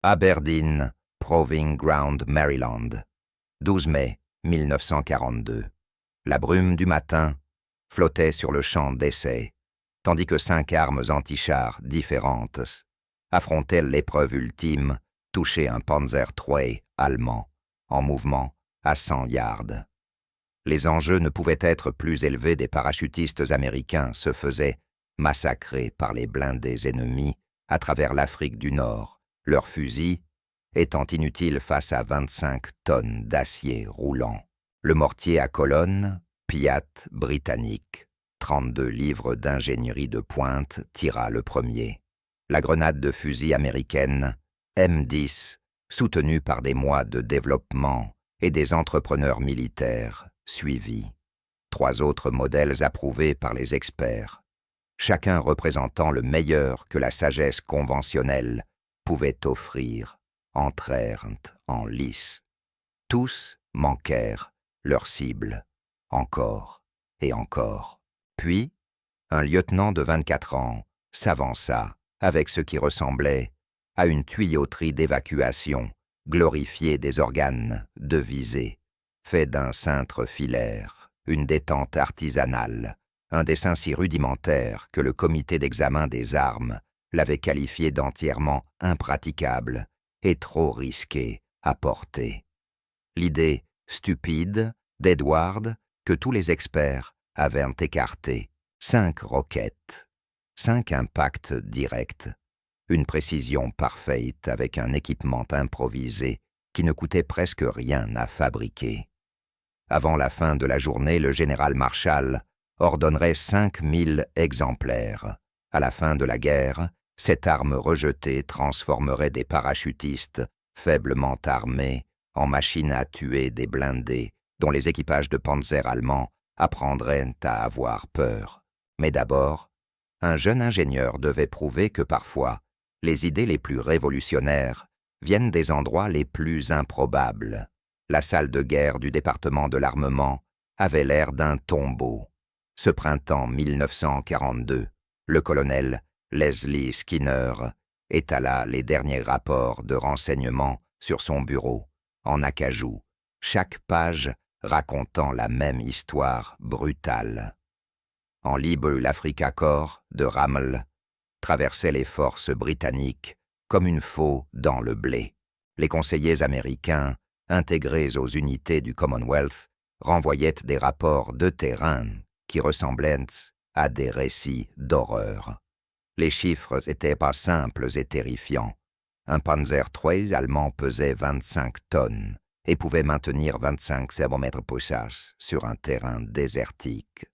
Aberdeen, Proving Ground, Maryland. 12 mai 1942. La brume du matin flottait sur le champ d'essai, tandis que 5 armes anti-chars différentes affrontaient l'épreuve ultime, toucher un Panzer III allemand, en mouvement à 100 yards. Les enjeux ne pouvaient être plus élevés. Des parachutistes américains se faisaient massacrer par les blindés ennemis à travers l'Afrique du Nord, leurs fusils étant inutiles face à 25 tonnes d'acier roulant. Le mortier à colonne, Piat britannique, 32 livres d'ingénierie de pointe, tira le premier. La grenade de fusil américaine, M10, soutenue par des mois de développement et des entrepreneurs militaires, suivit. 3 autres modèles approuvés par les experts, chacun représentant le meilleur que la sagesse conventionnelle pouvait offrir, entrèrent en lice. Tous manquèrent leur cible, encore et encore. Puis, un lieutenant de 24 ans s'avança avec ce qui ressemblait à une tuyauterie d'évacuation, glorifiée des organes de visée, fait d'un cintre filaire, une détente artisanale, un dessin si rudimentaire que le comité d'examen des armes l'avait qualifié d'entièrement impraticable et trop risqué à porter. L'idée stupide d'Edward que tous les experts avaient écartée. 5 roquettes, 5 impacts directs, une précision parfaite avec un équipement improvisé qui ne coûtait presque rien à fabriquer. Avant la fin de la journée, le général Marshall ordonnerait 5000 exemplaires. À la fin de la guerre, cette arme rejetée transformerait des parachutistes faiblement armés en machines à tuer des blindés dont les équipages de panzer allemands apprendraient à avoir peur. Mais d'abord, un jeune ingénieur devait prouver que parfois, les idées les plus révolutionnaires viennent des endroits les plus improbables. La salle de guerre du département de l'armement avait l'air d'un tombeau. Ce printemps 1942, le colonel Leslie Skinner étala les derniers rapports de renseignement sur son bureau, en acajou, chaque page racontant la même histoire brutale. En libre, l'Africa Corps de Rommel traversait les forces britanniques comme une faux dans le blé. Les conseillers américains, intégrés aux unités du Commonwealth, renvoyaient des rapports de terrain qui ressemblaient à des récits d'horreur. Les chiffres étaient pas simples et terrifiants. Un Panzer III allemand pesait 25 tonnes et pouvait maintenir 25 servomètres-poussage sur un terrain désertique.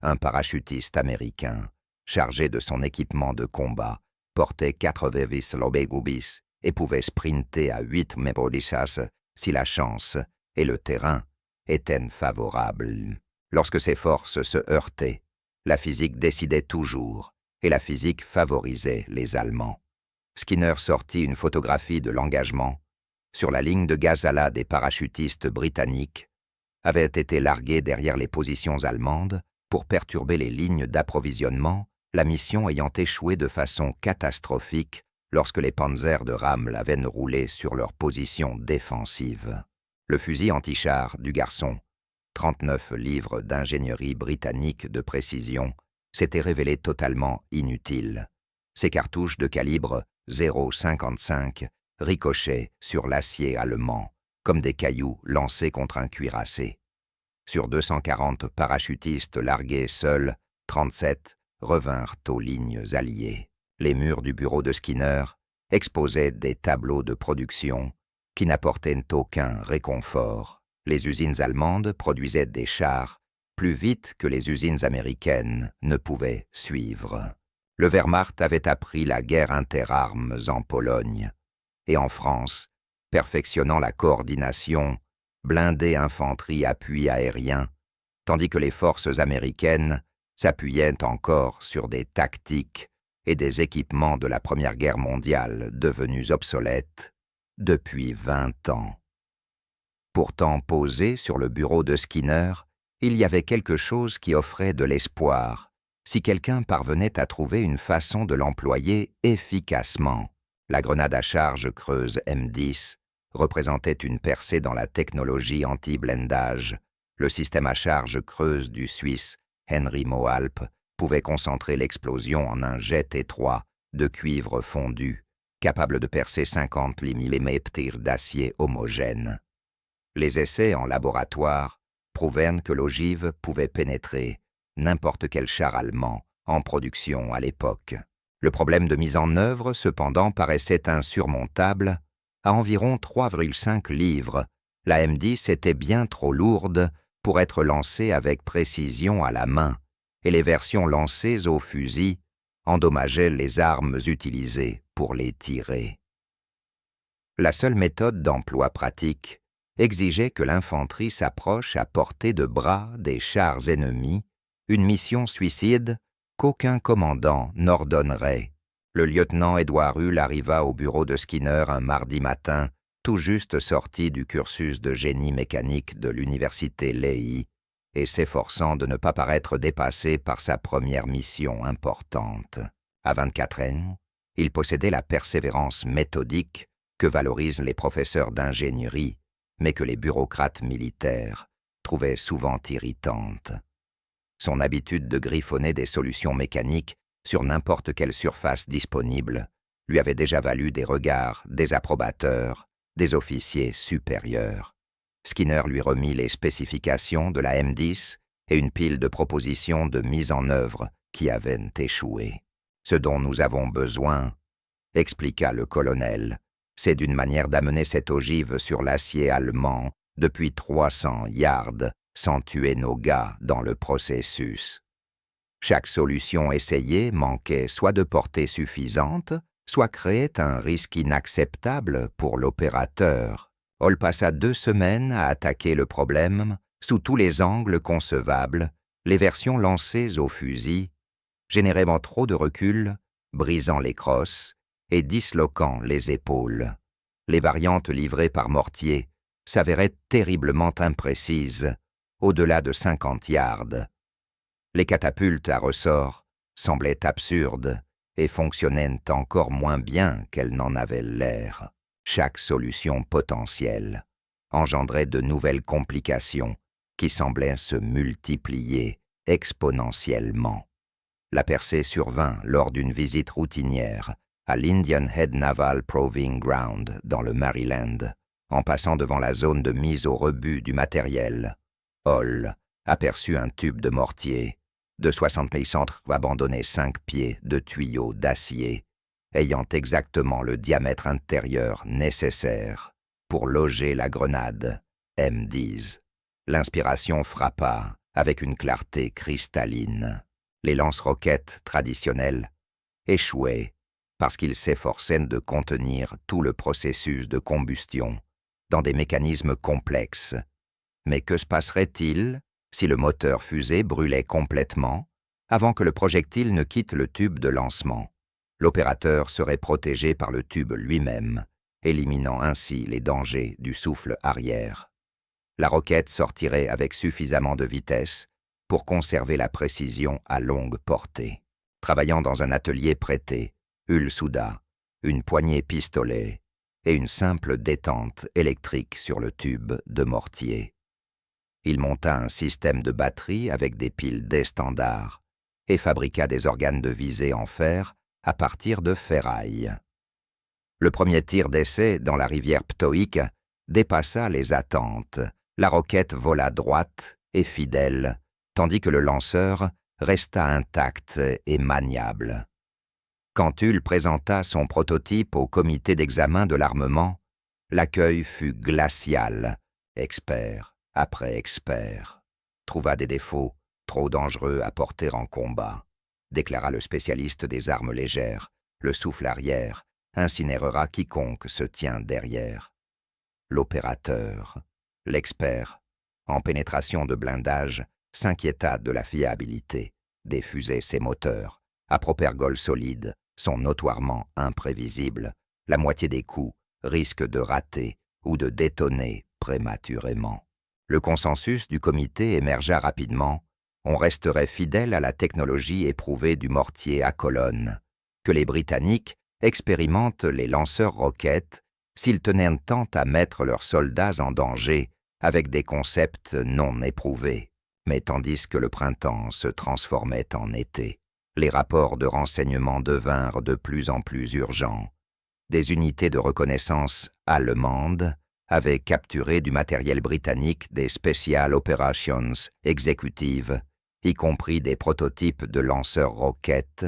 Un parachutiste américain, chargé de son équipement de combat, portait 4 Vevis Lobegubis et pouvait sprinter à 8 mètres si la chance et le terrain étaient favorables. Lorsque ces forces se heurtaient, la physique décidait toujours, et la physique favorisait les Allemands. Skinner sortit une photographie de l'engagement. Sur la ligne de Gazala des parachutistes britanniques avaient été largués derrière les positions allemandes pour perturber les lignes d'approvisionnement, la mission ayant échoué de façon catastrophique lorsque les panzers de Rommel avaient roulé sur leur position défensive. Le fusil anti-char du garçon, 39 livres d'ingénierie britannique de précision, s'était révélé totalement inutile. Ses cartouches de calibre .055 ricochaient sur l'acier allemand, comme des cailloux lancés contre un cuirassé. Sur 240 parachutistes largués seuls, 37 revinrent aux lignes alliées. Les murs du bureau de Skinner exposaient des tableaux de production qui n'apportaient aucun réconfort. Les usines allemandes produisaient des chars plus vite que les usines américaines ne pouvaient suivre. Le Wehrmacht avait appris la guerre interarmes en Pologne et en France, perfectionnant la coordination, blindés infanterie appui aérien, tandis que les forces américaines s'appuyaient encore sur des tactiques et des équipements de la Première Guerre mondiale devenus obsolètes depuis 20 ans. Pourtant posé sur le bureau de Skinner, il y avait quelque chose qui offrait de l'espoir, si quelqu'un parvenait à trouver une façon de l'employer efficacement. La grenade à charge creuse M10 représentait une percée dans la technologie anti-blindage. Le système à charge creuse du Suisse Henry Mohalp pouvait concentrer l'explosion en un jet étroit de cuivre fondu, capable de percer 50 mm d'acier homogène. Les essais en laboratoire prouvèrent que l'ogive pouvait pénétrer n'importe quel char allemand en production à l'époque. Le problème de mise en œuvre, cependant, paraissait insurmontable. À environ 3,5 livres, la M10 était bien trop lourde pour être lancée avec précision à la main, et les versions lancées au fusil endommageaient les armes utilisées pour les tirer. La seule méthode d'emploi pratique exigeait que l'infanterie s'approche à portée de bras des chars ennemis, une mission suicide qu'aucun commandant n'ordonnerait. Le lieutenant Edouard Hull arriva au bureau de Skinner un mardi matin, tout juste sorti du cursus de génie mécanique de l'université Lehi, et s'efforçant de ne pas paraître dépassé par sa première mission importante. À 24 ans, il possédait la persévérance méthodique que valorisent les professeurs d'ingénierie, mais que les bureaucrates militaires trouvaient souvent irritante. Son habitude de griffonner des solutions mécaniques sur n'importe quelle surface disponible lui avait déjà valu des regards désapprobateurs des officiers supérieurs. Skinner lui remit les spécifications de la M10 et une pile de propositions de mise en œuvre qui avaient échoué. « Ce dont nous avons besoin, » expliqua le colonel, « c'est d'une manière d'amener cette ogive sur l'acier allemand depuis 300 yards sans tuer nos gars dans le processus. » Chaque solution essayée manquait soit de portée suffisante, soit créait un risque inacceptable pour l'opérateur. Hall passa 2 semaines à attaquer le problème sous tous les angles concevables. Les versions lancées au fusil généraient trop de recul, brisant les crosses et disloquant les épaules. Les variantes livrées par mortier s'avéraient terriblement imprécises, au-delà de 50 yards. Les catapultes à ressort semblaient absurdes et fonctionnaient encore moins bien qu'elles n'en avaient l'air. Chaque solution potentielle engendrait de nouvelles complications qui semblaient se multiplier exponentiellement. La percée survint lors d'une visite routinière à l'Indian Head Naval Proving Ground dans le Maryland. En passant devant la zone de mise au rebut du matériel, Hall aperçut un tube de mortier de 60 mm abandonné 5 pieds de tuyaux d'acier, ayant exactement le diamètre intérieur nécessaire pour loger la grenade M10. L'inspiration frappa avec une clarté cristalline. Les lance-roquettes traditionnels échouaient parce qu'ils s'efforçaient de contenir tout le processus de combustion dans des mécanismes complexes. Mais que se passerait-il si le moteur fusée brûlait complètement avant que le projectile ne quitte le tube de lancement? L'opérateur serait protégé par le tube lui-même, éliminant ainsi les dangers du souffle arrière. La roquette sortirait avec suffisamment de vitesse pour conserver la précision à longue portée. Travaillant dans un atelier prêté, Hull souda une poignée pistolet et une simple détente électrique sur le tube de mortier. Il monta un système de batterie avec des piles D standard et fabriqua des organes de visée en fer à partir de ferraille. Le premier tir d'essai dans la rivière Ptoïque dépassa les attentes. La roquette vola droite et fidèle, tandis que le lanceur resta intact et maniable. Quand Hull présenta son prototype au comité d'examen de l'armement, l'accueil fut glacial. Expert après expert trouva des défauts trop dangereux à porter en combat, déclara le spécialiste des armes légères. Le souffle arrière incinérera quiconque se tient derrière. L'opérateur, l'expert en pénétration de blindage, s'inquiéta de la fiabilité des fusées ses moteurs. À propergol solide, sont notoirement imprévisibles. La moitié des coups risquent de rater ou de détonner prématurément. Le consensus du comité émergea rapidement. On resterait fidèle à la technologie éprouvée du mortier à colonne, que les Britanniques expérimentent les lanceurs roquettes s'ils tenaient tant à mettre leurs soldats en danger avec des concepts non éprouvés. Mais tandis que le printemps se transformait en été, les rapports de renseignement devinrent de plus en plus urgents. Des unités de reconnaissance allemandes avaient capturé du matériel britannique des Special Operations exécutives, y compris des prototypes de lanceurs roquettes.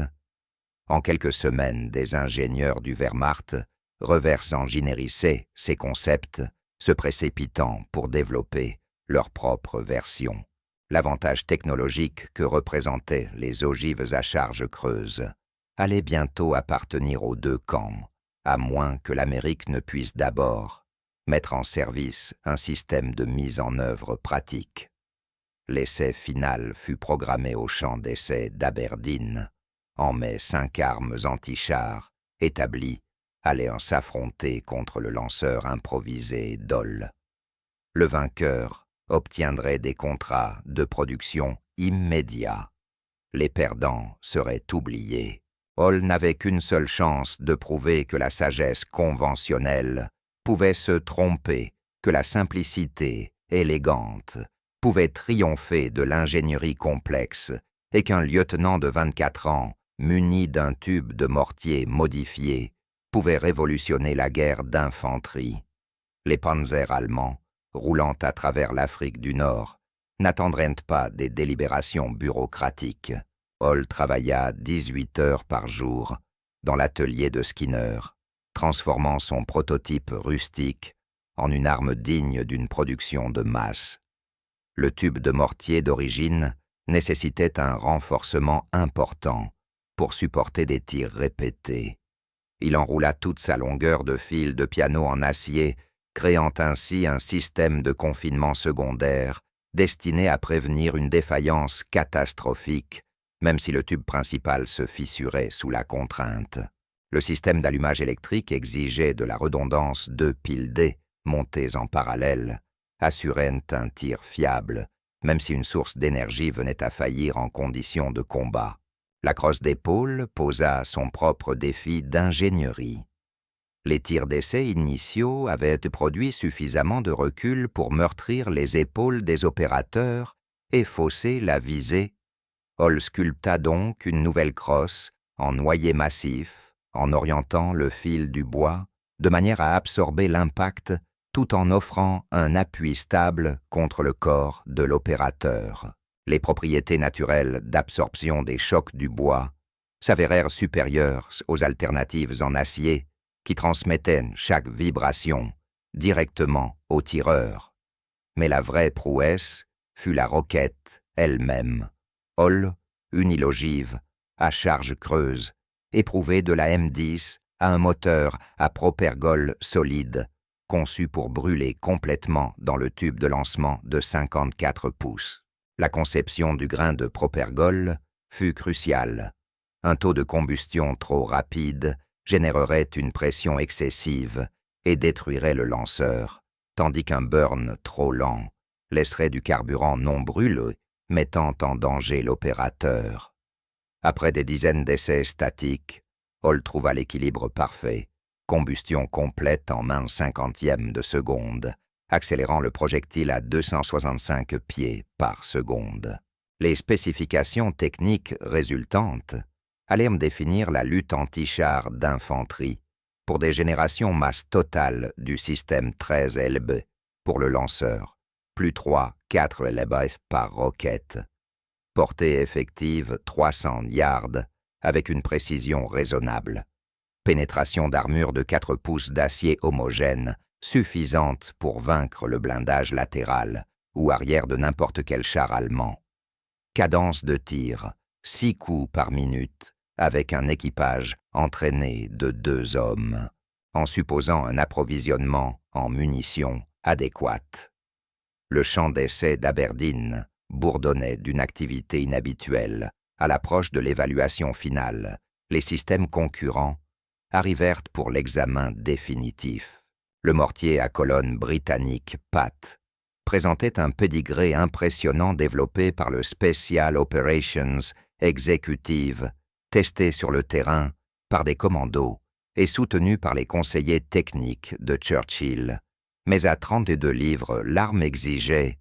En quelques semaines, des ingénieurs du Wehrmacht reverse-enginerissaient ces concepts, se précipitant pour développer leur propre version. L'avantage technologique que représentaient les ogives à charge creuse allait bientôt appartenir aux deux camps, à moins que l'Amérique ne puisse d'abord mettre en service un système de mise en œuvre pratique. L'essai final fut programmé au champ d'essai d'Aberdeen. En mai, 5 armes anti-chars établies allaient s'affronter contre le lanceur improvisé Dole. Le vainqueur obtiendrait des contrats de production immédiats. Les perdants seraient oubliés. Hall n'avait qu'une seule chance de prouver que la sagesse conventionnelle pouvait se tromper, que la simplicité élégante pouvait triompher de l'ingénierie complexe et qu'un lieutenant de 24 ans, muni d'un tube de mortier modifié, pouvait révolutionner la guerre d'infanterie. Les panzers allemands, roulant à travers l'Afrique du Nord, n'attendraient pas des délibérations bureaucratiques. Hall travailla 18 heures par jour dans l'atelier de Skinner, transformant son prototype rustique en une arme digne d'une production de masse. Le tube de mortier d'origine nécessitait un renforcement important pour supporter des tirs répétés. Il enroula toute sa longueur de fil de piano en acier, créant ainsi un système de confinement secondaire destiné à prévenir une défaillance catastrophique, même si le tube principal se fissurait sous la contrainte. Le système d'allumage électrique exigeait de la redondance 2 piles D montées en parallèle, assurant un tir fiable, même si une source d'énergie venait à faillir en conditions de combat. La crosse d'épaule posa son propre défi d'ingénierie. Les tirs d'essai initiaux avaient produit suffisamment de recul pour meurtrir les épaules des opérateurs et fausser la visée. Hall sculpta donc une nouvelle crosse en noyer massif, en orientant le fil du bois, de manière à absorber l'impact tout en offrant un appui stable contre le corps de l'opérateur. Les propriétés naturelles d'absorption des chocs du bois s'avérèrent supérieures aux alternatives en acier qui transmettaient chaque vibration directement au tireur. Mais la vraie prouesse fut la roquette elle-même. Hall, unilogive, à charge creuse, éprouvée de la M10 à un moteur à propergol solide, conçu pour brûler complètement dans le tube de lancement de 54 pouces. La conception du grain de propergol fut cruciale. Un taux de combustion trop rapide générerait une pression excessive et détruirait le lanceur, tandis qu'un burn trop lent laisserait du carburant non brûlé, mettant en danger l'opérateur. Après des dizaines d'essais statiques, Hall trouva l'équilibre parfait, combustion complète en 1/50 de seconde, accélérant le projectile à 265 pieds par seconde. Les spécifications techniques résultantes allèrent définir la lutte anti-char d'infanterie pour des générations masse totale du système 13 LB pour le lanceur, plus 3-4 LB par roquette. Portée effective 300 yards avec une précision raisonnable. Pénétration d'armure de 4 pouces d'acier homogène suffisante pour vaincre le blindage latéral ou arrière de n'importe quel char allemand. Cadence de tir, 6 coups par minute, avec un équipage entraîné de 2 hommes, en supposant un approvisionnement en munitions adéquat. Le champ d'essai d'Aberdeen bourdonnait d'une activité inhabituelle. À l'approche de l'évaluation finale, les systèmes concurrents arrivèrent pour l'examen définitif. Le mortier à colonne britannique Pat présentait un pédigré impressionnant développé par le Special Operations Executive, testé sur le terrain par des commandos et soutenu par les conseillers techniques de Churchill. Mais à 32 livres, l'arme exigeait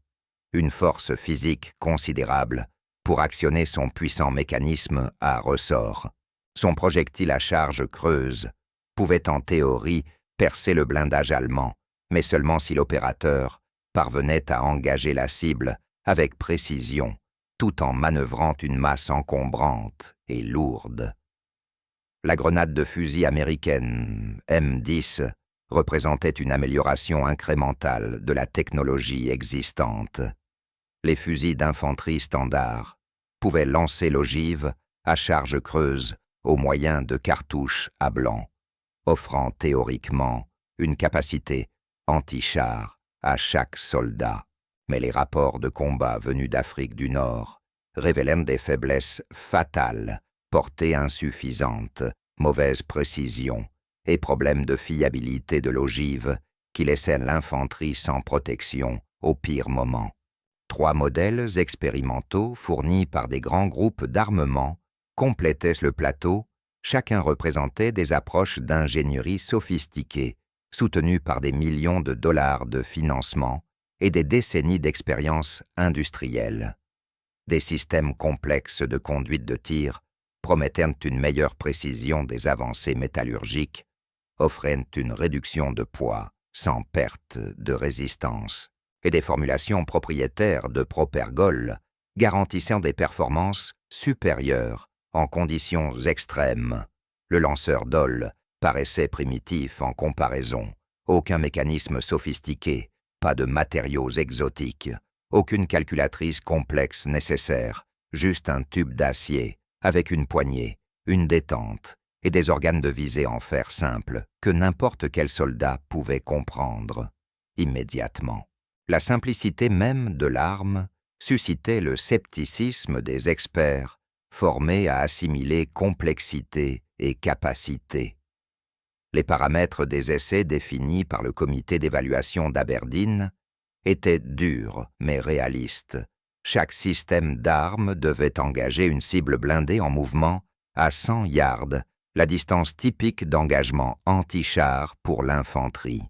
une force physique considérable pour actionner son puissant mécanisme à ressort. Son projectile à charge creuse pouvait en théorie percer le blindage allemand, mais seulement si l'opérateur parvenait à engager la cible avec précision, tout en manœuvrant une masse encombrante et lourde. La grenade de fusil américaine M10 représentait une amélioration incrémentale de la technologie existante. Les fusils d'infanterie standard pouvaient lancer l'ogive à charge creuse au moyen de cartouches à blanc, offrant théoriquement une capacité anti-char à chaque soldat. Mais les rapports de combat venus d'Afrique du Nord révélaient des faiblesses fatales, portée insuffisante, mauvaise précision et problème de fiabilité de l'ogive qui laissaient l'infanterie sans protection au pire moment. 3 modèles expérimentaux fournis par des grands groupes d'armement complétaient le plateau, chacun représentait des approches d'ingénierie sophistiquées, soutenues par des millions de dollars de financement et des décennies d'expérience industrielle. Des systèmes complexes de conduite de tir promettaient une meilleure précision des avancées métallurgiques, offraient une réduction de poids sans perte de résistance, et des formulations propriétaires de propergol garantissant des performances supérieures en conditions extrêmes. Le lanceur Dole paraissait primitif en comparaison, aucun mécanisme sophistiqué, pas de matériaux exotiques, aucune calculatrice complexe nécessaire, juste un tube d'acier avec une poignée, une détente et des organes de visée en fer simple que n'importe quel soldat pouvait comprendre immédiatement. La simplicité même de l'arme suscitait le scepticisme des experts formés à assimiler complexité et capacité. Les paramètres des essais définis par le comité d'évaluation d'Aberdeen étaient durs mais réalistes. Chaque système d'armes devait engager une cible blindée en mouvement à 100 yards, la distance typique d'engagement anti-char pour l'infanterie.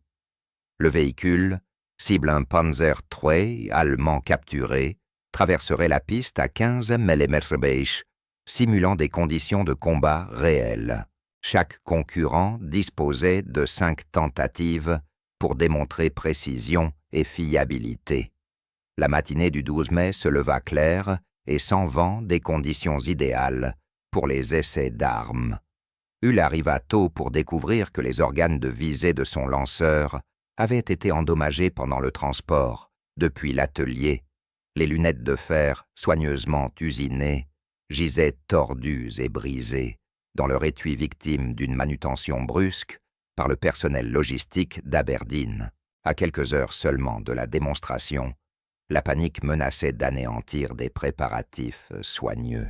Le véhicule, cible un Panzer III allemand capturé, traverserait la piste à 15 mm/Bayh, simulant des conditions de combat réelles. Chaque concurrent disposait de 5 tentatives pour démontrer précision et fiabilité. La matinée du 12 mai se leva claire et sans vent des conditions idéales pour les essais d'armes. Hull arriva tôt pour découvrir que les organes de visée de son lanceur avaient été endommagés pendant le transport. Depuis l'atelier, les lunettes de fer, soigneusement usinées, gisaient tordues et brisées, dans leur étui victime d'une manutention brusque par le personnel logistique d'Aberdeen. À quelques heures seulement de la démonstration, la panique menaçait d'anéantir des préparatifs soigneux.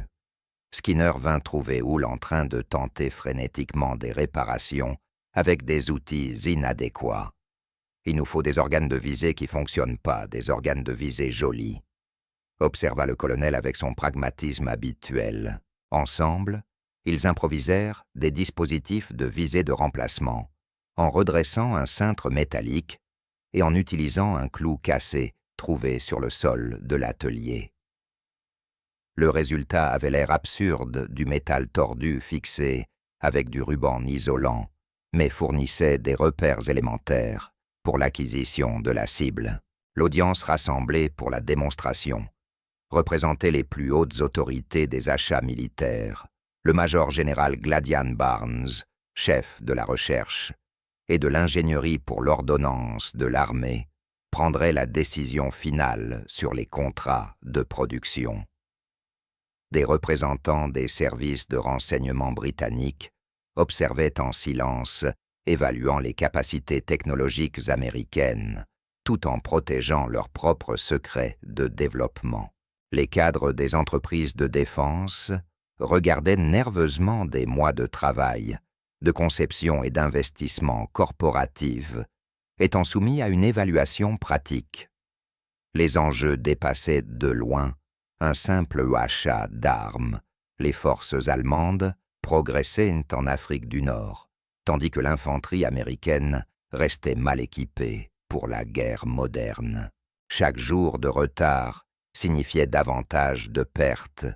Skinner vint trouver Hull en train de tenter frénétiquement des réparations avec des outils inadéquats. « Il nous faut des organes de visée qui fonctionnent pas, des organes de visée jolis », observa le colonel avec son pragmatisme habituel. Ensemble, ils improvisèrent des dispositifs de visée de remplacement, en redressant un cintre métallique et en utilisant un clou cassé trouvé sur le sol de l'atelier. Le résultat avait l'air absurde du métal tordu fixé avec du ruban isolant, mais fournissait des repères élémentaires pour l'acquisition de la cible. L'audience rassemblée pour la démonstration représentait les plus hautes autorités des achats militaires, le major général Gladian Barnes, chef de la recherche, et de l'ingénierie pour l'ordonnance de l'armée, prendrait la décision finale sur les contrats de production. Des représentants des services de renseignement britanniques observaient en silence, évaluant les capacités technologiques américaines, tout en protégeant leurs propres secrets de développement. Les cadres des entreprises de défense regardaient nerveusement des mois de travail, de conception et d'investissement corporatifs, étant soumis à une évaluation pratique. Les enjeux dépassaient de loin un simple achat d'armes. Les forces allemandes progressaient en Afrique du Nord, tandis que l'infanterie américaine restait mal équipée pour la guerre moderne. Chaque jour de retard signifiait davantage de pertes,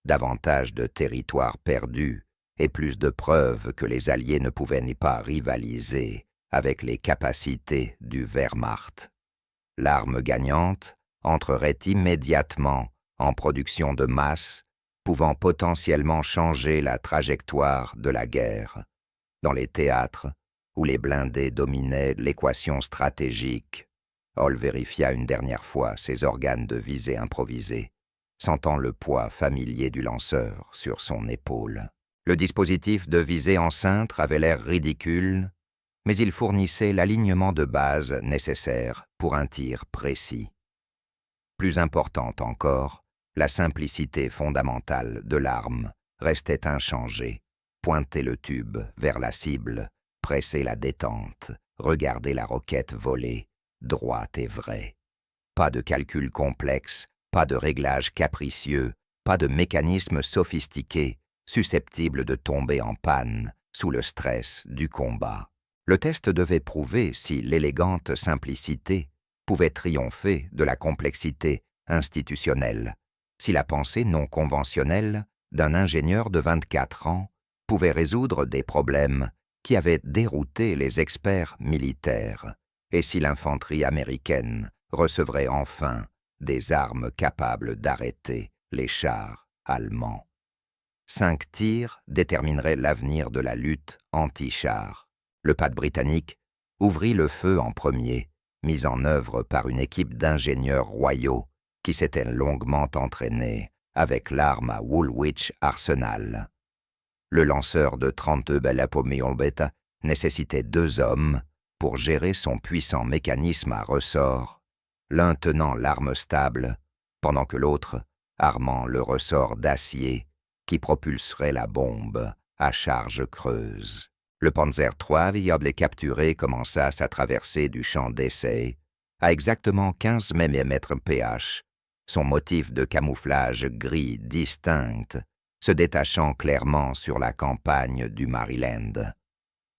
davantage de territoires perdus et plus de preuves que les Alliés ne pouvaient ni pas rivaliser avec les capacités du Wehrmacht. L'arme gagnante entrerait immédiatement en production de masse, pouvant potentiellement changer la trajectoire de la guerre. Dans les théâtres où les blindés dominaient l'équation stratégique, Hall vérifia une dernière fois ses organes de visée improvisés, sentant le poids familier du lanceur sur son épaule. Le dispositif de visée en cintre avait l'air ridicule, mais il fournissait l'alignement de base nécessaire pour un tir précis. Plus importante encore, la simplicité fondamentale de l'arme restait inchangée. Pointer le tube vers la cible, presser la détente, regarder la roquette voler, droite et vraie. Pas de calcul complexe, pas de réglage capricieux, pas de mécanisme sophistiqué, susceptible de tomber en panne sous le stress du combat. Le test devait prouver si l'élégante simplicité pouvait triompher de la complexité institutionnelle, si la pensée non conventionnelle d'un ingénieur de 24 ans pouvait résoudre des problèmes qui avaient dérouté les experts militaires, et si l'infanterie américaine recevrait enfin des armes capables d'arrêter les chars allemands. 5 tirs détermineraient l'avenir de la lutte anti-chars. Le PAD britannique ouvrit le feu en premier, mis en œuvre par une équipe d'ingénieurs royaux qui s'étaient longuement entraînés avec l'arme à Woolwich Arsenal. Le lanceur de 32 Bellapomé-Olbeta nécessitait 2 hommes pour gérer son puissant mécanisme à ressort, l'un tenant l'arme stable, pendant que l'autre armant le ressort d'acier qui propulserait la bombe à charge creuse. Le Panzer III, viable capturé, commença sa traversée du champ d'essai à exactement 15 mm pH, son motif de camouflage gris distinct se détachant clairement sur la campagne du Maryland.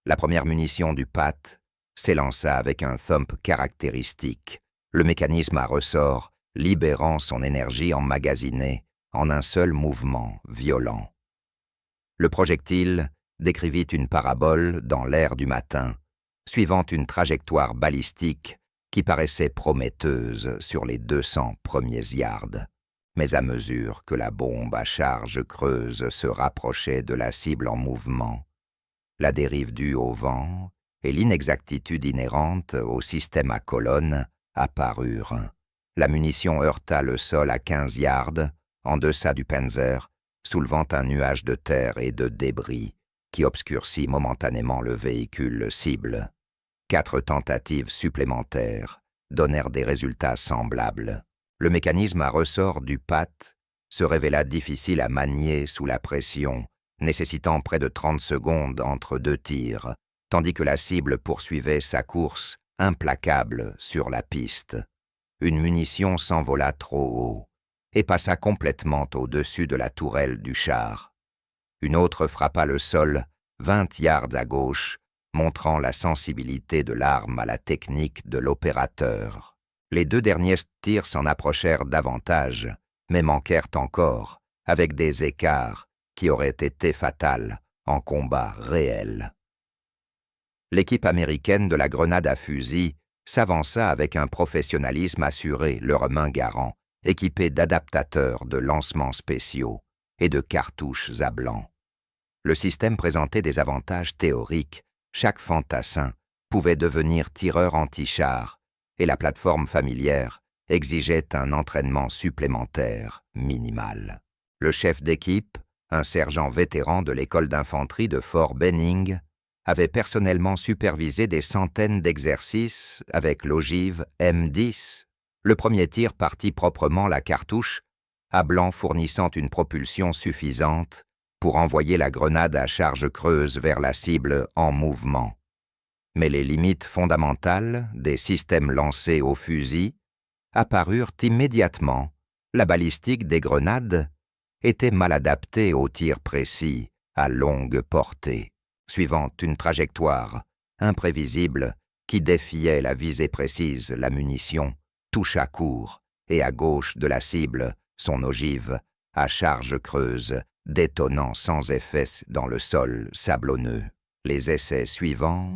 La première munition du PAT s'élança avec un thump caractéristique, le mécanisme à ressort libérant son énergie emmagasinée en un seul mouvement violent. Le projectile décrivit une parabole dans l'air du matin, suivant une trajectoire balistique qui paraissait prometteuse sur les 200 premiers yards. Mais à mesure que la bombe à charge creuse se rapprochait de la cible en mouvement, la dérive due au vent et l'inexactitude inhérente au système à colonne apparurent. La munition heurta le sol à 15 yards, en deçà du Panzer, soulevant un nuage de terre et de débris qui obscurcit momentanément le véhicule cible. 4 tentatives supplémentaires donnèrent des résultats semblables. Le mécanisme à ressort du PAT se révéla difficile à manier sous la pression, nécessitant près de 30 secondes entre 2 tirs, tandis que la cible poursuivait sa course implacable sur la piste. Une munition s'envola trop haut et passa complètement au-dessus de la tourelle du char. Une autre frappa le sol 20 yards à gauche, montrant la sensibilité de l'arme à la technique de l'opérateur. Les 2 derniers tirs s'en approchèrent davantage, mais manquèrent encore, avec des écarts qui auraient été fatals en combat réel. L'équipe américaine de la grenade à fusil s'avança avec un professionnalisme assuré, leurs mains garant, équipés d'adaptateurs de lancement spéciaux et de cartouches à blanc. Le système présentait des avantages théoriques. Chaque fantassin pouvait devenir tireur anti-char et la plateforme familière exigeait un entraînement supplémentaire minimal. Le chef d'équipe, un sergent vétéran de l'école d'infanterie de Fort Benning, avait personnellement supervisé des centaines d'exercices avec l'ogive M10. Le premier tir partit proprement la cartouche, à blanc fournissant une propulsion suffisante pour envoyer la grenade à charge creuse vers la cible en mouvement. Mais les limites fondamentales des systèmes lancés au fusil apparurent immédiatement. La balistique des grenades était mal adaptée aux tirs précis à longue portée. suivant une trajectoire imprévisible qui défiait la visée précise, la munition toucha court, et à gauche de la cible, son ogive, à charge creuse, détonnant sans effet dans le sol sablonneux. Les essais suivants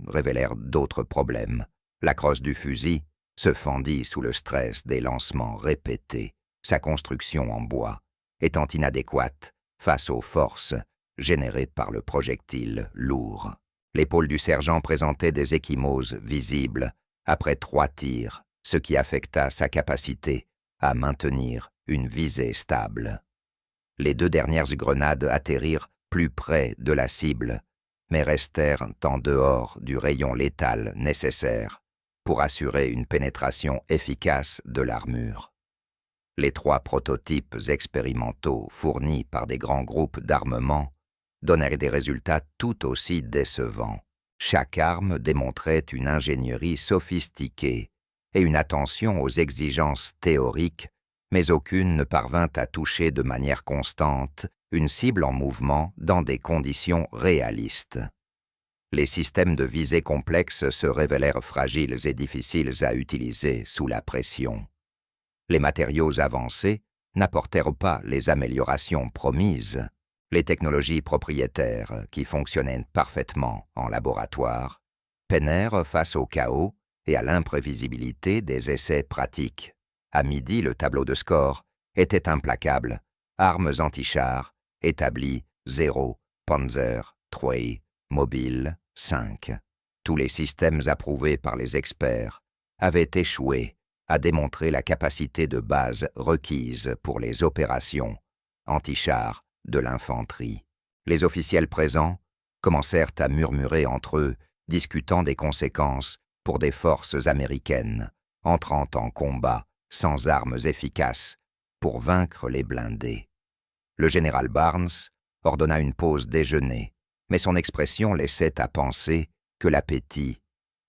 révélèrent d'autres problèmes. La crosse du fusil se fendit sous le stress des lancements répétés, sa construction en bois étant inadéquate face aux forces générées par le projectile lourd. L'épaule du sergent présentait des ecchymoses visibles après 3 tirs, ce qui affecta sa capacité à maintenir une visée stable. Les 2 dernières grenades atterrirent plus près de la cible, mais restèrent en dehors du rayon létal nécessaire pour assurer une pénétration efficace de l'armure. Les 3 prototypes expérimentaux fournis par des grands groupes d'armement donnèrent des résultats tout aussi décevants. Chaque arme démontrait une ingénierie sophistiquée et une attention aux exigences théoriques, mais aucune ne parvint à toucher de manière constante une cible en mouvement dans des conditions réalistes. Les systèmes de visée complexes se révélèrent fragiles et difficiles à utiliser sous la pression. Les matériaux avancés n'apportèrent pas les améliorations promises. Les technologies propriétaires, qui fonctionnaient parfaitement en laboratoire, peinèrent face au chaos et à l'imprévisibilité des essais pratiques. À midi, le tableau de score était implacable. Armes anti-chars établies 0, Panzer 3, mobile 5. Tous les systèmes approuvés par les experts avaient échoué à démontrer la capacité de base requise pour les opérations anti-chars de l'infanterie. Les officiels présents commencèrent à murmurer entre eux, discutant des conséquences pour des forces américaines entrant en combat sans armes efficaces pour vaincre les blindés. Le général Barnes ordonna une pause déjeuner, mais son expression laissait à penser que l'appétit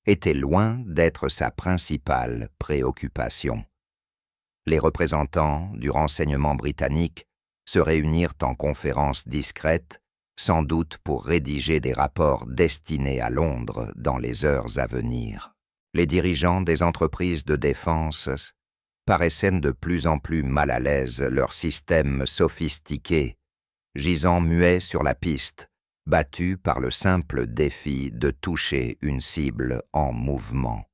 était loin d'être sa principale préoccupation. Les représentants du renseignement britannique se réunirent en conférence discrète, sans doute pour rédiger des rapports destinés à Londres dans les heures à venir. Les dirigeants des entreprises de défense paraissaient de plus en plus mal à l'aise, leur système sophistiqué, gisant muet sur la piste, battu par le simple défi de toucher une cible en mouvement.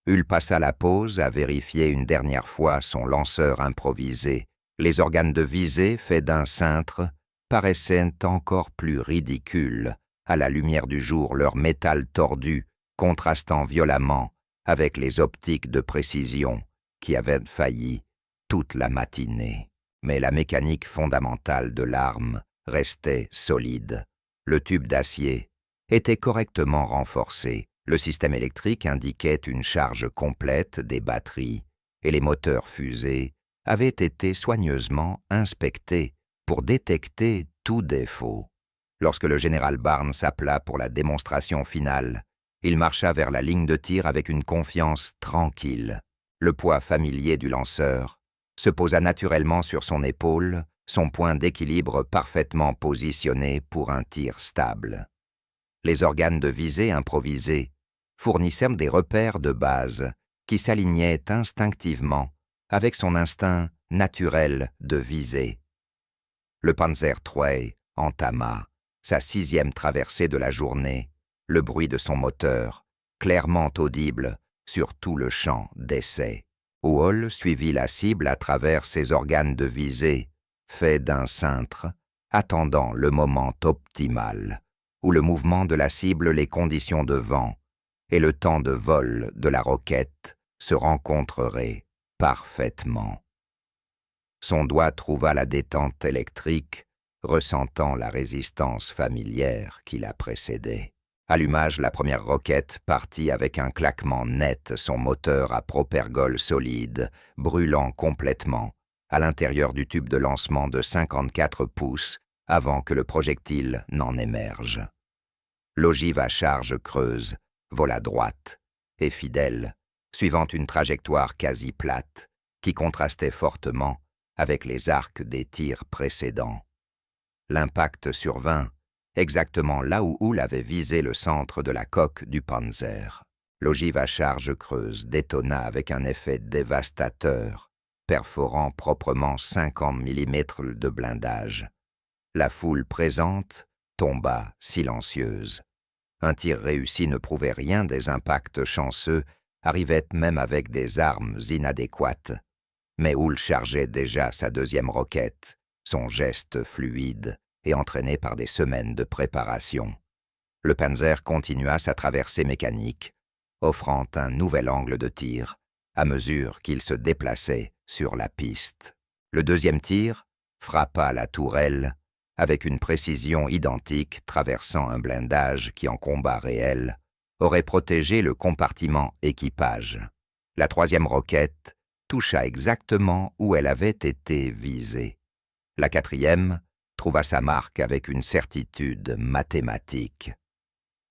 Hull passa la pause à vérifier une dernière fois son lanceur improvisé. Les organes de visée faits d'un cintre paraissaient encore plus ridicules à la lumière du jour, leur métal tordu contrastant violemment avec les optiques de précision qui avaient failli toute la matinée. Mais la mécanique fondamentale de l'arme restait solide. Le tube d'acier était correctement renforcé. Le système électrique indiquait une charge complète des batteries et les moteurs fusées avaient été soigneusement inspectés pour détecter tout défaut. Lorsque le général Barnes appela pour la démonstration finale, il marcha vers la ligne de tir avec une confiance tranquille. Le poids familier du lanceur se posa naturellement sur son épaule, son point d'équilibre parfaitement positionné pour un tir stable. Les organes de visée improvisés fournissaient des repères de base qui s'alignaient instinctivement avec son instinct naturel de viser. Le Panzer III entama sa 6e traversée de la journée, le bruit de son moteur, clairement audible sur tout le champ d'essai. Hall suivit la cible à travers ses organes de visée, faits d'un cintre, attendant le moment optimal, où le mouvement de la cible, les conditions de vent et le temps de vol de la roquette se rencontreraient parfaitement. Son doigt trouva la détente électrique, ressentant la résistance familière qui la précédait. Allumage, la première roquette partit avec un claquement net, son moteur à propergol solide, brûlant complètement à l'intérieur du tube de lancement de 54 pouces avant que le projectile n'en émerge. L'ogive à charge creuse vola droite et fidèle, suivant une trajectoire quasi plate qui contrastait fortement avec les arcs des tirs précédents. L'impact survint exactement là où Hull avait visé le centre de la coque du Panzer. L'ogive à charge creuse détonna avec un effet dévastateur, perforant proprement 50 mm de blindage. La foule présente tomba silencieuse. Un tir réussi ne prouvait rien des impacts chanceux, arrivait même avec des armes inadéquates. Mais Hull chargeait déjà sa deuxième roquette, son geste fluide et entraîné par des semaines de préparation. Le Panzer continua sa traversée mécanique, offrant un nouvel angle de tir à mesure qu'il se déplaçait sur la piste. Le deuxième tir frappa la tourelle avec une précision identique traversant un blindage qui, en combat réel, aurait protégé le compartiment équipage. La troisième roquette toucha exactement où elle avait été visée. La quatrième trouva sa marque avec une certitude mathématique.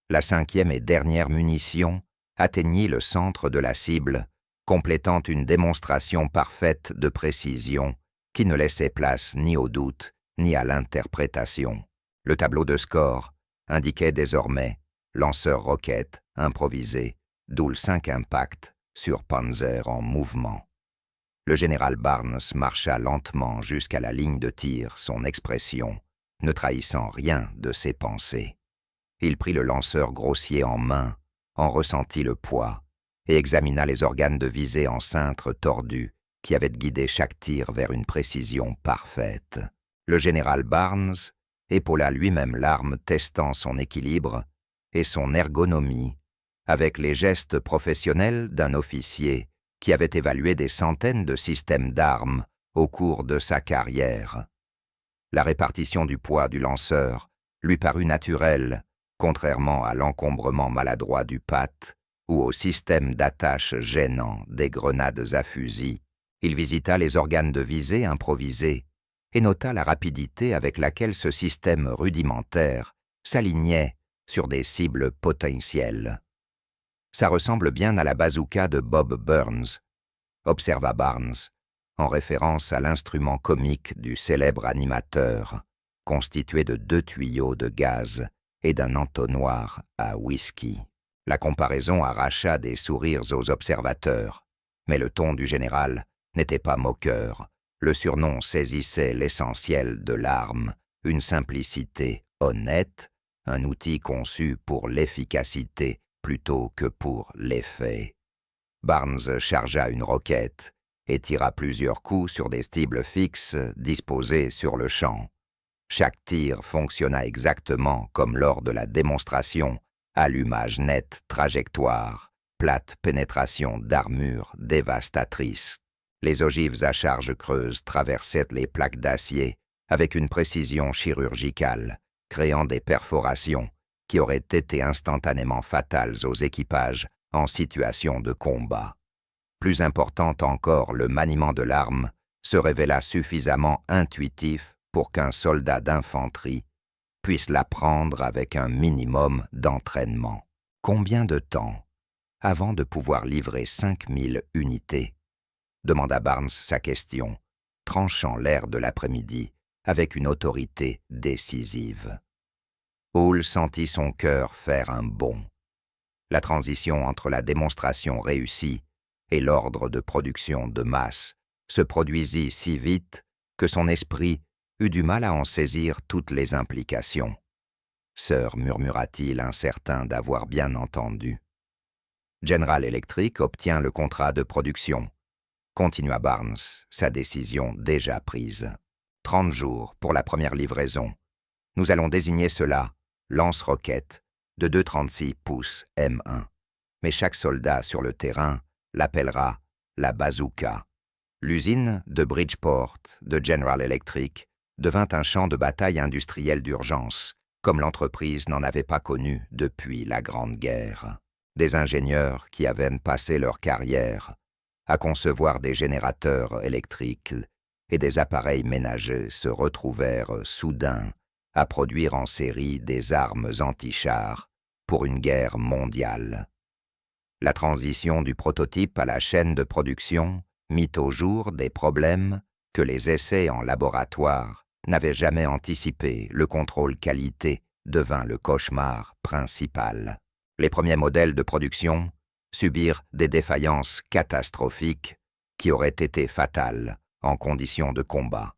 La cinquième et dernière munition atteignit le centre de la cible, complétant une démonstration parfaite de précision qui ne laissait place ni au doute ni à l'interprétation. Le tableau de score indiquait désormais lanceur-roquette improvisé, d'où 5 impacts sur Panzer en mouvement. Le général Barnes marcha lentement jusqu'à la ligne de tir, son expression ne trahissant rien de ses pensées. Il prit le lanceur grossier en main, en ressentit le poids, et examina les organes de visée en cintre tordu qui avaient guidé chaque tir vers une précision parfaite. Le général Barnes épaula lui-même l'arme, testant son équilibre et son ergonomie avec les gestes professionnels d'un officier qui avait évalué des centaines de systèmes d'armes au cours de sa carrière. La répartition du poids du lanceur lui parut naturelle, contrairement à l'encombrement maladroit du patte ou au système d'attache gênant des grenades à fusil. Il visita les organes de visée improvisés et nota la rapidité avec laquelle ce système rudimentaire s'alignait sur des cibles potentielles. Ça ressemble bien à la bazooka de Bob Burns, observa Barnes, en référence à l'instrument comique du célèbre animateur, constitué de 2 tuyaux de gaz et d'un entonnoir à whisky. La comparaison arracha des sourires aux observateurs, mais le ton du général n'était pas moqueur. Le surnom saisissait l'essentiel de l'arme, une simplicité honnête, un outil conçu pour l'efficacité plutôt que pour l'effet. Barnes chargea une roquette et tira plusieurs coups sur des cibles fixes disposées sur le champ. Chaque tir fonctionna exactement comme lors de la démonstration, allumage net, trajectoire, plate pénétration d'armure dévastatrice. Les ogives à charge creuse traversaient les plaques d'acier avec une précision chirurgicale, créant des perforations qui auraient été instantanément fatales aux équipages en situation de combat. Plus important encore, le maniement de l'arme se révéla suffisamment intuitif pour qu'un soldat d'infanterie puisse l'apprendre avec un minimum d'entraînement. Combien de temps avant de pouvoir livrer 5000 unités? Demanda Barnes sa question, tranchant l'air de l'après-midi avec une autorité décisive. Hull sentit son cœur faire un bond. La transition entre la démonstration réussie et l'ordre de production de masse se produisit si vite que son esprit eut du mal à en saisir toutes les implications. « Sir, murmura-t-il, incertain d'avoir bien entendu. General Electric obtient le contrat de production. Continua Barnes, sa décision déjà prise. 30 jours pour la première livraison. Nous allons désigner cela lance-roquette de 2,36 pouces M1. Mais chaque soldat sur le terrain l'appellera la bazooka. L'usine de Bridgeport de General Electric devint un champ de bataille industriel d'urgence, comme l'entreprise n'en avait pas connu depuis la Grande Guerre. Des ingénieurs qui avaient passé leur carrière à concevoir des générateurs électriques et des appareils ménagers se retrouvèrent soudain à produire en série des armes anti-chars pour une guerre mondiale. La transition du prototype à la chaîne de production mit au jour des problèmes que les essais en laboratoire n'avaient jamais anticipés, le contrôle qualité devint le cauchemar principal. Les premiers modèles de production subirent des défaillances catastrophiques qui auraient été fatales en conditions de combat.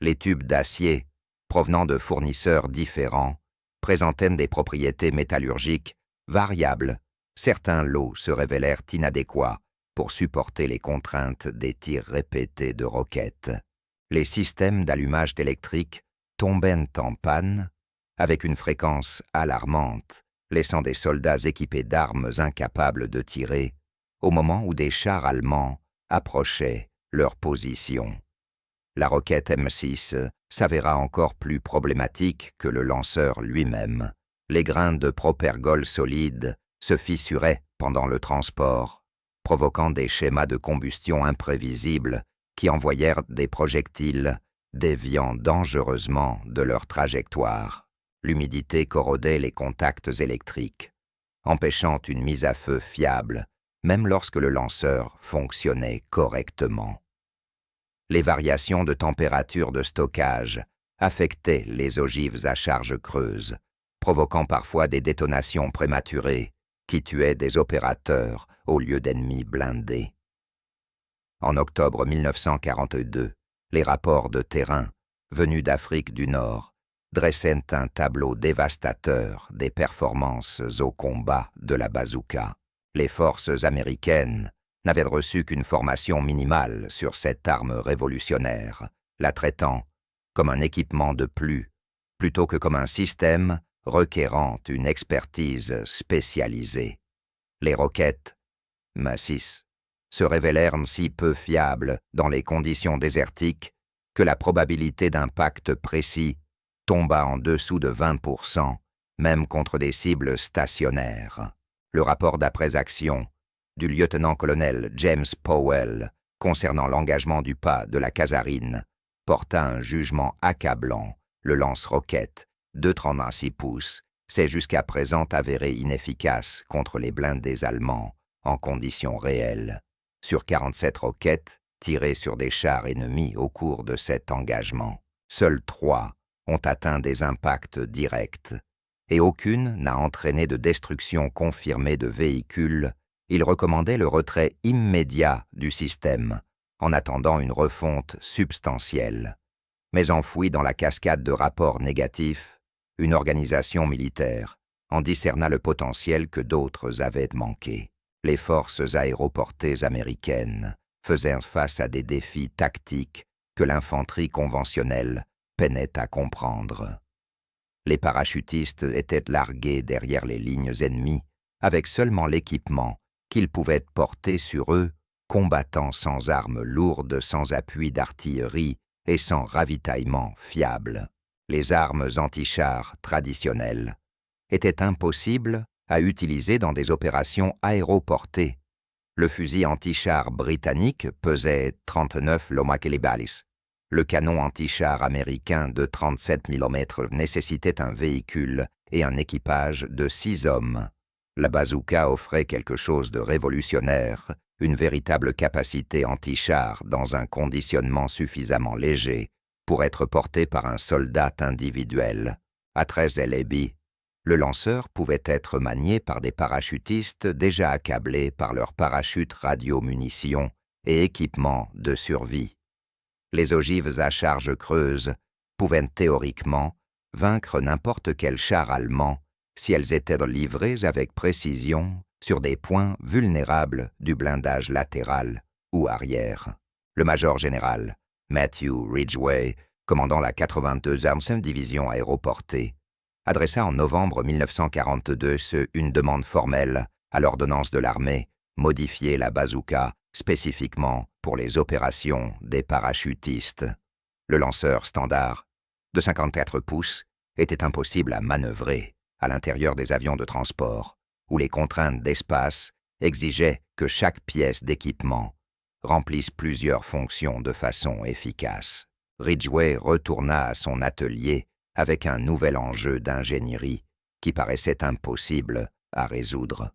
Les tubes d'acier, provenant de fournisseurs différents, présentaient des propriétés métallurgiques variables. Certains lots se révélèrent inadéquats pour supporter les contraintes des tirs répétés de roquettes. Les systèmes d'allumage électrique tombaient en panne avec une fréquence alarmante, laissant des soldats équipés d'armes incapables de tirer au moment où des chars allemands approchaient leur position. La roquette M6 s'avéra encore plus problématique que le lanceur lui-même. Les grains de propergol solide se fissuraient pendant le transport, provoquant des schémas de combustion imprévisibles qui envoyèrent des projectiles déviant dangereusement de leur trajectoire. L'humidité corrodait les contacts électriques, empêchant une mise à feu fiable, même lorsque le lanceur fonctionnait correctement. Les variations de température de stockage affectaient les ogives à charge creuse, provoquant parfois des détonations prématurées qui tuaient des opérateurs au lieu d'ennemis blindés. En octobre 1942, les rapports de terrain, venus d'Afrique du Nord, dressaient un tableau dévastateur des performances au combat de la bazooka. Les forces américaines n'avaient reçu qu'une formation minimale sur cette arme révolutionnaire, la traitant comme un équipement de plus, plutôt que comme un système requérant une expertise spécialisée. Les roquettes, massisses, se révélèrent si peu fiables dans les conditions désertiques que la probabilité d'impact précis tomba en dessous de 20%, même contre des cibles stationnaires. Le rapport d'après-action du lieutenant-colonel James Powell concernant l'engagement du pas de la Kasarine porta un jugement accablant. Le lance-roquette de 36 pouces s'est jusqu'à présent avéré inefficace contre les blindés allemands en conditions réelles. Sur 47 roquettes tirées sur des chars ennemis au cours de cet engagement, seules 3 ont atteint des impacts directs et aucune n'a entraîné de destruction confirmée de véhicules. Il recommandait le retrait immédiat du système en attendant une refonte substantielle. Mais enfoui dans la cascade de rapports négatifs, une organisation militaire en discerna le potentiel que d'autres avaient manqué. Les forces aéroportées américaines faisaient face à des défis tactiques que l'infanterie conventionnelle peinait à comprendre. Les parachutistes étaient largués derrière les lignes ennemies avec seulement l'équipement qu'ils pouvaient porter sur eux, combattant sans armes lourdes, sans appui d'artillerie et sans ravitaillement fiable. Les armes anti-chars traditionnelles étaient impossibles à utiliser dans des opérations aéroportées. Le fusil anti-char britannique pesait 39 lomaquelibalis. Le canon anti-char américain de 37 mm nécessitait un véhicule et un équipage de 6 hommes. La bazooka offrait quelque chose de révolutionnaire, une véritable capacité anti-char dans un conditionnement suffisamment léger pour être porté par un soldat individuel. À 13 LB, le lanceur pouvait être manié par des parachutistes déjà accablés par leurs parachutes radio-munitions et équipements de survie. Les ogives à charge creuse pouvaient théoriquement vaincre n'importe quel char allemand si elles étaient livrées avec précision sur des points vulnérables du blindage latéral ou arrière. Le major général Matthew Ridgway, commandant la 82e division aéroportée, adressa en novembre 1942 une demande formelle à l'ordonnance de l'armée modifier la bazooka spécifiquement pour les opérations des parachutistes. Le lanceur standard de 54 pouces était impossible à manœuvrer à l'intérieur des avions de transport, où les contraintes d'espace exigeaient que chaque pièce d'équipement remplisse plusieurs fonctions de façon efficace. Ridgway retourna à son atelier avec un nouvel enjeu d'ingénierie qui paraissait impossible à résoudre.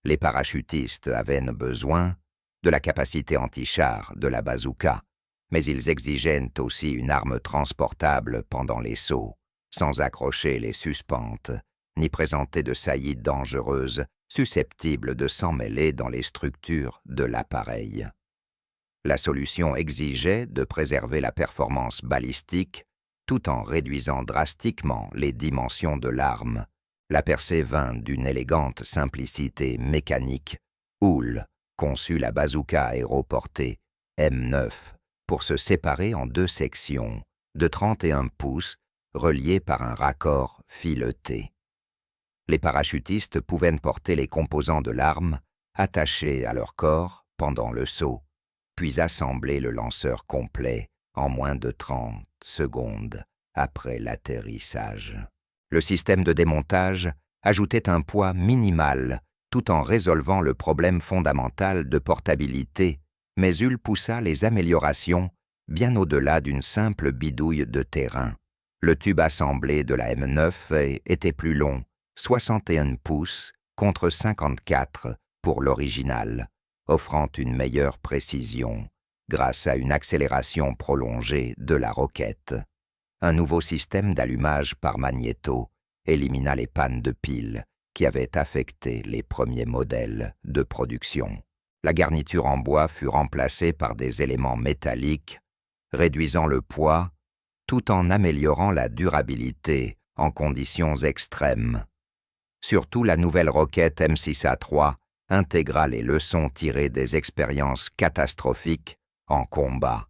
Les parachutistes avaient besoin de la capacité anti-char de la bazooka, mais ils exigeaient aussi une arme transportable pendant les sauts. sans accrocher les suspentes, ni présenter de saillies dangereuses susceptibles de s'emmêler dans les structures de l'appareil. La solution exigeait de préserver la performance balistique tout en réduisant drastiquement les dimensions de l'arme. La percée vint d'une élégante simplicité mécanique. Houle conçut la bazooka aéroportée M9 pour se séparer en deux sections de 31 pouces reliées par un raccord fileté. Les parachutistes pouvaient porter les composants de l'arme attachés à leur corps pendant le saut, puis assembler le lanceur complet en moins de 30 secondes après l'atterrissage. Le système de démontage ajoutait un poids minimal tout en résolvant le problème fondamental de portabilité, mais Hull poussa les améliorations bien au-delà d'une simple bidouille de terrain. Le tube assemblé de la M9 était plus long, 61 pouces contre 54 pour l'original, offrant une meilleure précision grâce à une accélération prolongée de la roquette. Un nouveau système d'allumage par magnéto élimina les pannes de piles qui avaient affecté les premiers modèles de production. La garniture en bois fut remplacée par des éléments métalliques, réduisant le poids tout en améliorant la durabilité en conditions extrêmes. Surtout, la nouvelle roquette M6A3 intégra les leçons tirées des expériences catastrophiques en combat.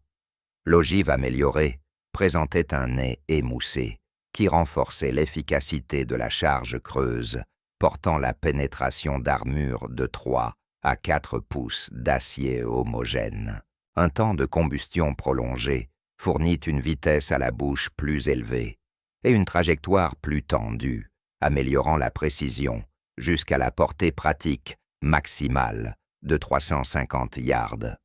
L'ogive améliorée présentait un nez émoussé qui renforçait l'efficacité de la charge creuse, portant la pénétration d'armure de 3 à 4 pouces d'acier homogène. Un temps de combustion prolongé fournit une vitesse à la bouche plus élevée et une trajectoire plus tendue, améliorant la précision jusqu'à la portée pratique maximale de 350 yards.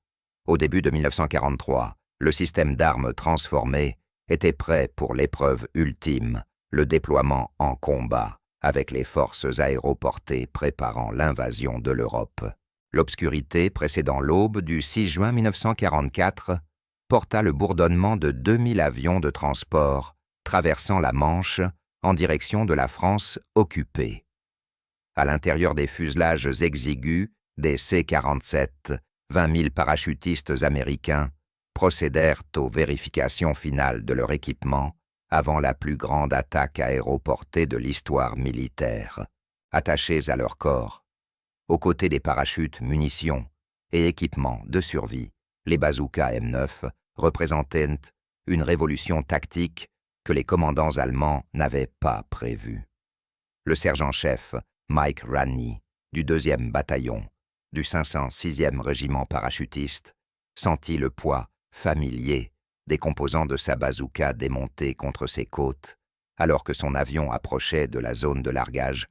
Au début de 1943, le système d'armes transformé était prêt pour l'épreuve ultime, le déploiement en combat avec les forces aéroportées préparant l'invasion de l'Europe. L'obscurité précédant l'aube du 6 juin 1944 porta le bourdonnement de 2000 avions de transport traversant la Manche en direction de la France occupée. À l'intérieur des fuselages exigus des C-47, 20 000 parachutistes américains procédèrent aux vérifications finales de leur équipement avant la plus grande attaque aéroportée de l'histoire militaire. Attachés à leur corps, aux côtés des parachutes, munitions et équipements de survie, les bazookas M9 représentaient une révolution tactique que les commandants allemands n'avaient pas prévue. Le sergent-chef Mike Ranney, du 2e bataillon, du 506e régiment parachutiste, sentit le poids familier des composants de sa bazooka démontés contre ses côtes, alors que son avion approchait de la zone de largage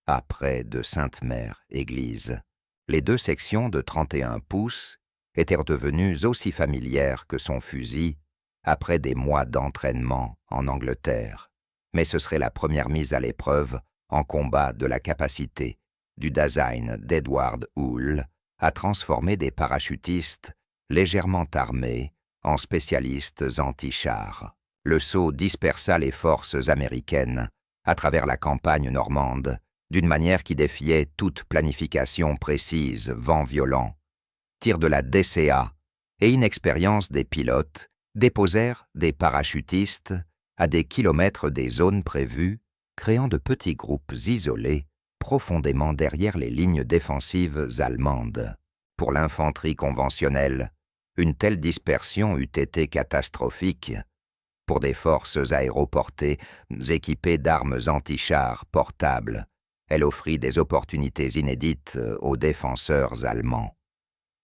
à près de Sainte-Mère-Église. Les deux sections de 31 pouces étaient devenues aussi familières que son fusil après des mois d'entraînement en Angleterre. Mais ce serait la première mise à l'épreuve en combat de la capacité du design d'Edward Houle à transformer des parachutistes légèrement armés en spécialistes anti-chars. Le saut dispersa les forces américaines à travers la campagne normande d'une manière qui défiait toute planification précise, vent violent. Tir de la DCA et inexpérience des pilotes déposèrent des parachutistes à des kilomètres des zones prévues, créant de petits groupes isolés profondément derrière les lignes défensives allemandes. Pour l'infanterie conventionnelle, une telle dispersion eût été catastrophique. Pour des forces aéroportées équipées d'armes anti-chars portables, elle offrit des opportunités inédites aux défenseurs allemands.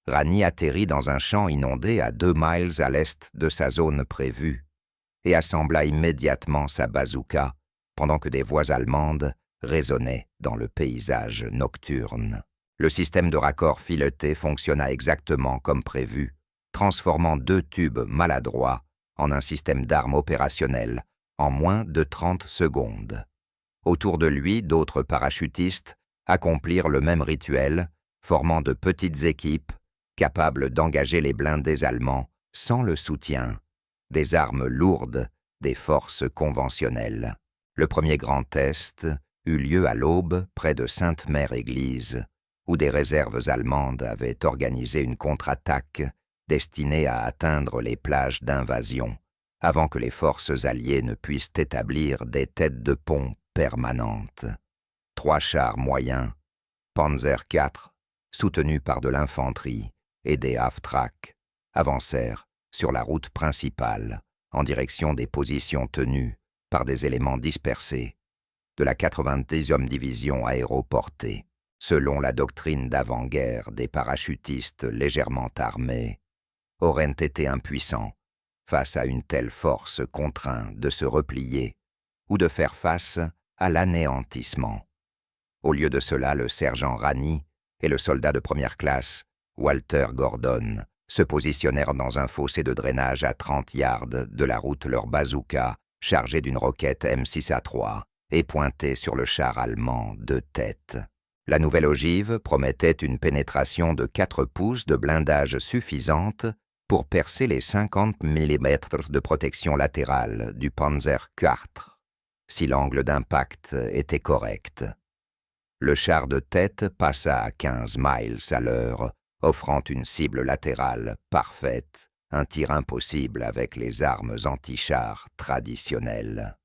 Ranney atterrit dans un champ inondé à 2 miles à l'est de sa zone prévue et assembla immédiatement sa bazooka pendant que des voix allemandes résonnaient dans le paysage nocturne. Le système de raccord fileté fonctionna exactement comme prévu, transformant 2 tubes maladroits en un système d'armes opérationnel en moins de 30 secondes. Autour de lui, d'autres parachutistes accomplirent le même rituel, formant de petites équipes capables d'engager les blindés allemands sans le soutien des armes lourdes des forces conventionnelles. Le premier grand test eut lieu à l'aube près de Sainte-Mère-Église, où des réserves allemandes avaient organisé une contre-attaque destinée à atteindre les plages d'invasion, avant que les forces alliées ne puissent établir des têtes de pont permanentes. 3 chars moyens, Panzer IV, soutenus par de l'infanterie et des half-tracks, avancèrent sur la route principale en direction des positions tenues par des éléments dispersés de la 90e division aéroportée. Selon la doctrine d'avant-guerre des parachutistes légèrement armés, auraient été impuissants face à une telle force contrainte de se replier ou de faire face à l'anéantissement. Au lieu de cela, le sergent Rani et le soldat de première classe, Walter Gordon, se positionnèrent dans un fossé de drainage à 30 yards de la route leur bazooka, chargé d'une roquette M6A3 et pointé sur le char allemand de tête. La nouvelle ogive promettait une pénétration de 4 pouces de blindage suffisante pour percer les 50 mm de protection latérale du Panzer IV, si l'angle d'impact était correct. Le char de tête passa à 15 miles à l'heure, offrant une cible latérale parfaite, un tir impossible avec les armes anti-chars traditionnelles.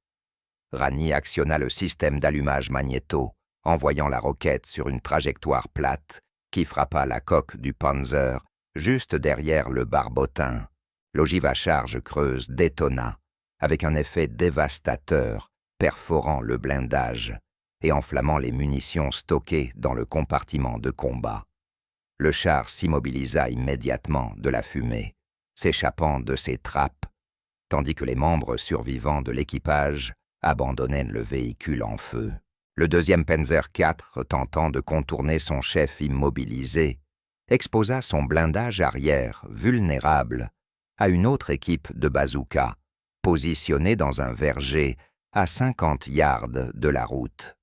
Rani actionna le système d'allumage magnéto, envoyant la roquette sur une trajectoire plate qui frappa la coque du Panzer juste derrière le barbotin. L'ogive à charge creuse détonna, avec un effet dévastateur, perforant le blindage et enflammant les munitions stockées dans le compartiment de combat. Le char s'immobilisa immédiatement de la fumée, s'échappant de ses trappes, tandis que les membres survivants de l'équipage abandonnaient le véhicule en feu. Le deuxième Panzer IV, tentant de contourner son chef immobilisé, exposa son blindage arrière, vulnérable, à une autre équipe de bazooka, positionnée dans un verger à 50 yards de la route.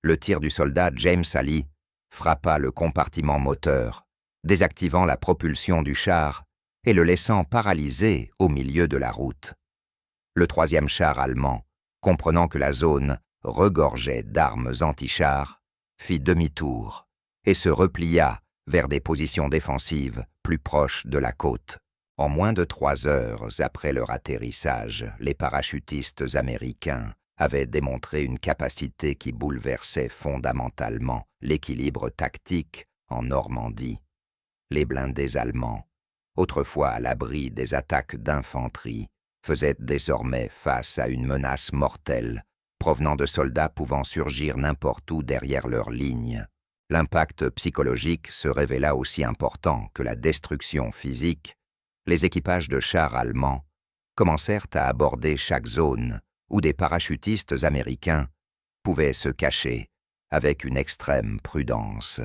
Le tir du soldat James Ali frappa le compartiment moteur, désactivant la propulsion du char et le laissant paralysé au milieu de la route. Le troisième char allemand, comprenant que la zone regorgeait d'armes anti-chars, fit demi-tour et se replia vers des positions défensives plus proches de la côte. En moins de 3 heures après leur atterrissage, les parachutistes américains avaient démontré une capacité qui bouleversait fondamentalement l'équilibre tactique en Normandie. Les blindés allemands, autrefois à l'abri des attaques d'infanterie, faisaient désormais face à une menace mortelle provenant de soldats pouvant surgir n'importe où derrière leurs lignes. L'impact psychologique se révéla aussi important que la destruction physique. Les équipages de chars allemands commencèrent à aborder chaque zone où des parachutistes américains pouvaient se cacher avec une extrême prudence.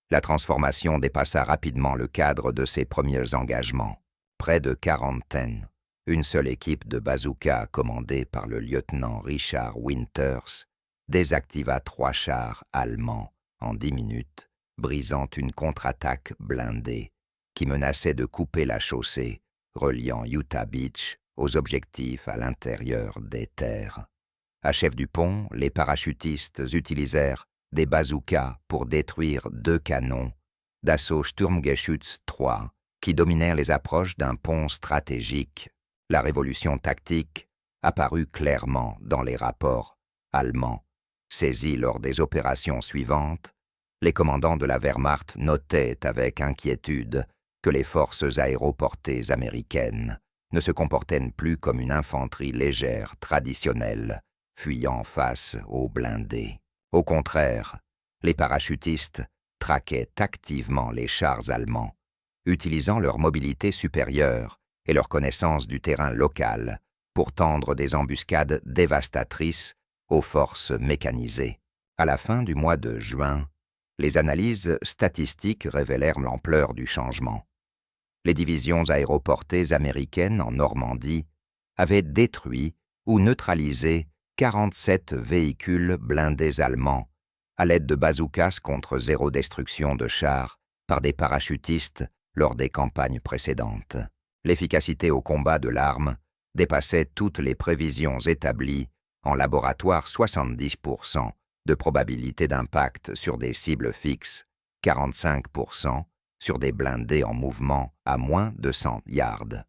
La transformation dépassa rapidement le cadre de ses premiers engagements. Près de quarantaine, une seule équipe de bazooka commandée par le lieutenant Richard Winters désactiva 3 chars allemands en 10 minutes, brisant une contre-attaque blindée qui menaçait de couper la chaussée reliant Utah Beach aux objectifs à l'intérieur des terres. À Chef du Pont, les parachutistes utilisèrent des bazookas pour détruire 2 canons d'assaut Sturmgeschütz 3 qui dominèrent les approches d'un pont stratégique. La révolution tactique apparut clairement dans les rapports allemands. Saisis lors des opérations suivantes, les commandants de la Wehrmacht notaient avec inquiétude que les forces aéroportées américaines ne se comportaient plus comme une infanterie légère traditionnelle, fuyant face aux blindés. Au contraire, les parachutistes traquaient activement les chars allemands, utilisant leur mobilité supérieure et leur connaissance du terrain local pour tendre des embuscades dévastatrices aux forces mécanisées. À la fin du mois de juin, les analyses statistiques révélèrent l'ampleur du changement. Les divisions aéroportées américaines en Normandie avaient détruit ou neutralisé 47 véhicules blindés allemands à l'aide de bazookas contre 0 destruction de chars par des parachutistes lors des campagnes précédentes. L'efficacité au combat de l'arme dépassait toutes les prévisions établies en laboratoire 70% de probabilité d'impact sur des cibles fixes, 45% sur des blindés en mouvement à moins de 100 yards.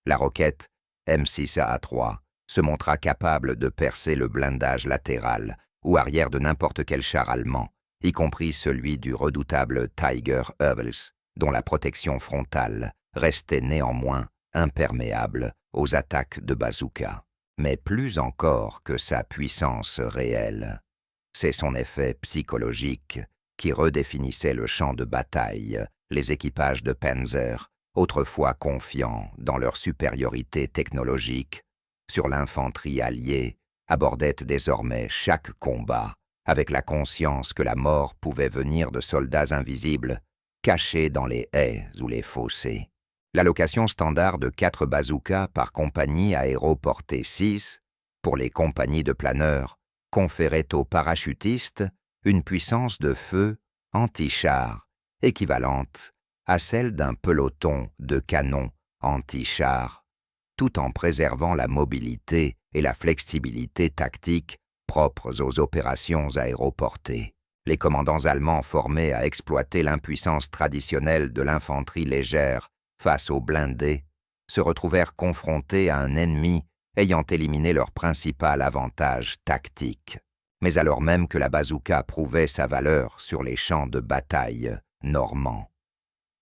La roquette M6AA3 se montra capable de percer le blindage latéral ou arrière de n'importe quel char allemand, y compris celui du redoutable Tiger Hubbles, dont la protection frontale restait néanmoins imperméable aux attaques de bazooka. Mais plus encore que sa puissance réelle, c'est son effet psychologique qui redéfinissait le champ de bataille. Les équipages de Panzer, autrefois confiants dans leur supériorité technologique sur l'infanterie alliée, abordaient désormais chaque combat avec la conscience que la mort pouvait venir de soldats invisibles cachés dans les haies ou les fossés. L'allocation standard de 4 bazookas par compagnie aéroportée 6, pour les compagnies de planeurs, conférait aux parachutistes une puissance de feu anti-char équivalente à celle d'un peloton de canons anti-char, tout en préservant la mobilité et la flexibilité tactique propres aux opérations aéroportées. Les commandants allemands formés à exploiter l'impuissance traditionnelle de l'infanterie légère face aux blindés se retrouvèrent confrontés à un ennemi ayant éliminé leur principal avantage tactique, mais alors même que la bazooka prouvait sa valeur sur les champs de bataille normands.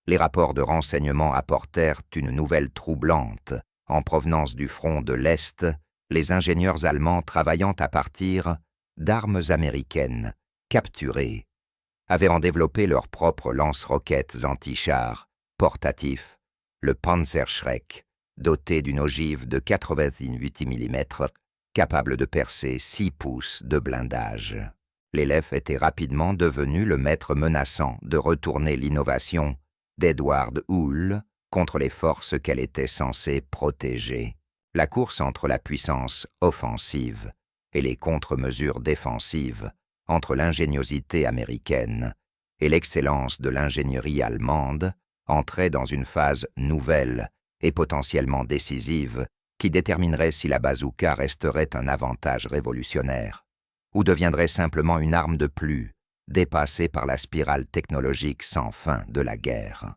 Les rapports de renseignement apportèrent une nouvelle troublante. En provenance du front de l'Est, les ingénieurs allemands travaillant à partir d'armes américaines capturées avaient en développé leurs propres lance-roquettes anti-chars portatifs, le Panzerschreck, doté d'une ogive de 88 mm, capable de percer 6 pouces de blindage. L'élève était rapidement devenu le maître menaçant de retourner l'innovation d'Edward Hull contre les forces qu'elle était censée protéger. La course entre la puissance offensive et les contre-mesures défensives, entre l'ingéniosité américaine et l'excellence de l'ingénierie allemande, entrait dans une phase nouvelle et potentiellement décisive qui déterminerait si la bazooka resterait un avantage révolutionnaire ou deviendrait simplement une arme de plus, dépassée par la spirale technologique sans fin de la guerre.